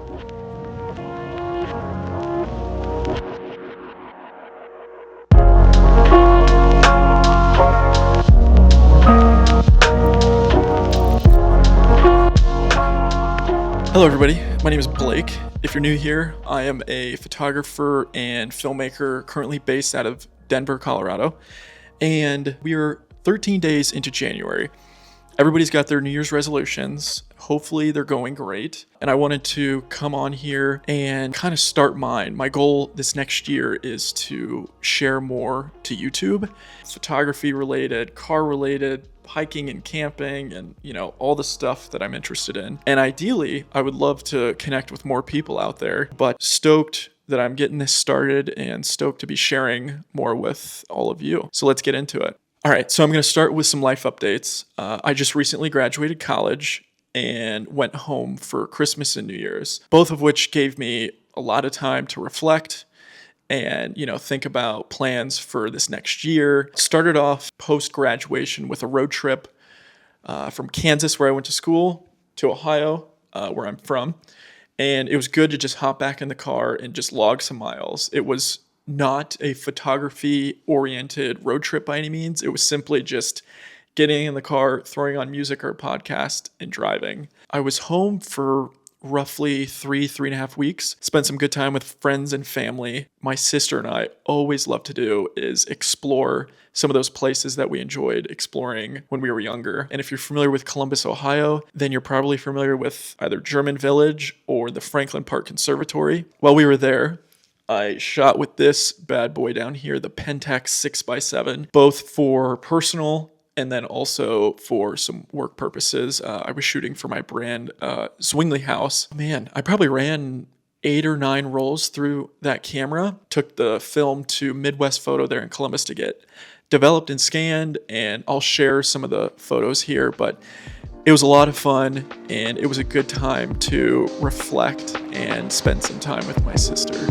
Hello, everybody. My name is Blake. If you're new here, I am a photographer and filmmaker currently based out of Denver, Colorado. And we are 13 days into January. Everybody's got their New Year's resolutions. Hopefully, they're going great. And I wanted to come on here and kind of start mine. My goal this next year is to share more to YouTube, photography related, car related, hiking and camping, and all the stuff that I'm interested in. And ideally, I would love to connect with more people out there, but stoked that I'm getting this started and stoked to be sharing more with all of you. So let's get into it. All right, so I'm going to start with some life updates. I just recently graduated college and went home for Christmas and New Year's, both of which gave me a lot of time to reflect and think about plans for this next year. Started off post-graduation with a road trip from Kansas, where I went to school, to Ohio, where I'm from. And it was good to just hop back in the car and just log some miles. It was not a photography-oriented road trip by any means. It was simply just getting in the car, throwing on music or a podcast, and driving. I was home for roughly 3.5 weeks. Spent some good time with friends and family. My sister and I always love to do is explore some of those places that we enjoyed exploring when we were younger. And if you're familiar with Columbus, Ohio, then you're probably familiar with either German Village or the Franklin Park Conservatory. While we were there, I shot with this bad boy down here, the Pentax 6x7, both for personal and then also for some work purposes. I was shooting for my brand, Zwingli House. Man, I probably ran 8 or 9 rolls through that camera. Took the film to Midwest Photo there in Columbus to get developed and scanned, and I'll share some of the photos here, but it was a lot of fun, and it was a good time to reflect and spend some time with my sister.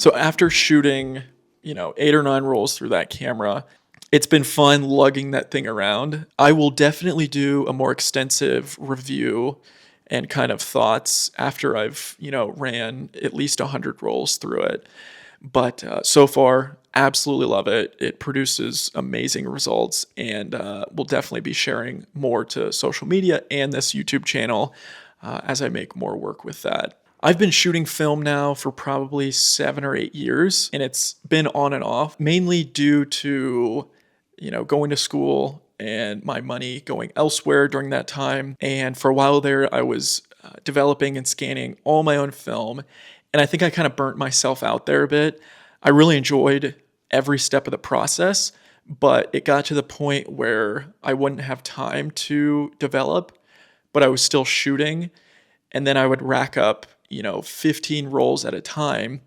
So after shooting, 8 or 9 rolls through that camera, it's been fun lugging that thing around. I will definitely do a more extensive review and kind of thoughts after I've, ran at least 100 rolls through it. But so far, absolutely love it. It produces amazing results, and we'll definitely be sharing more to social media and this YouTube channel as I make more work with that. I've been shooting film now for probably 7 or 8 years, and it's been on and off, mainly due to, going to school and my money going elsewhere during that time. And for a while there, I was developing and scanning all my own film, and I think I kind of burnt myself out there a bit. I really enjoyed every step of the process, but it got to the point where I wouldn't have time to develop, but I was still shooting, and then I would rack up 15 rolls at a time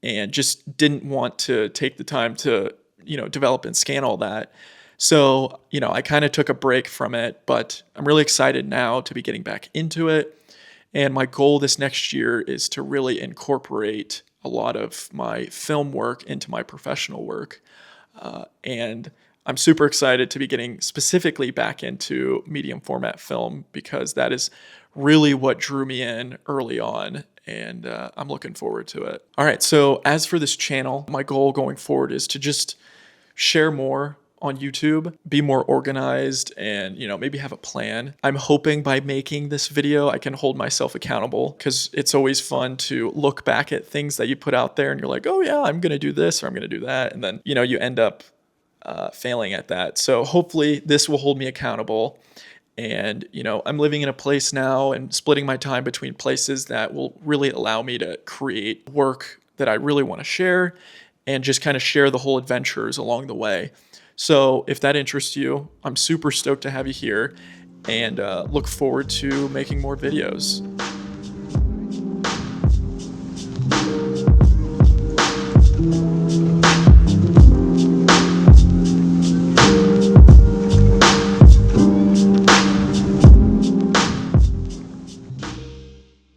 and just didn't want to take the time to, develop and scan all that. So, I kind of took a break from it, but I'm really excited now to be getting back into it. And my goal this next year is to really incorporate a lot of my film work into my professional work. And I'm super excited to be getting specifically back into medium format film because that is really what drew me in early on, and I'm looking forward to it. All right, so as for this channel, my goal going forward is to just share more on YouTube, be more organized, and maybe have a plan. I'm hoping by making this video I can hold myself accountable, because it's always fun to look back at things that you put out there and you're like, oh yeah, I'm gonna do this or I'm gonna do that, and then you end up failing at that. So hopefully this will hold me accountable. And, I'm living in a place now and splitting my time between places that will really allow me to create work that I really want to share and just kind of share the whole adventures along the way. So if that interests you, I'm super stoked to have you here and look forward to making more videos.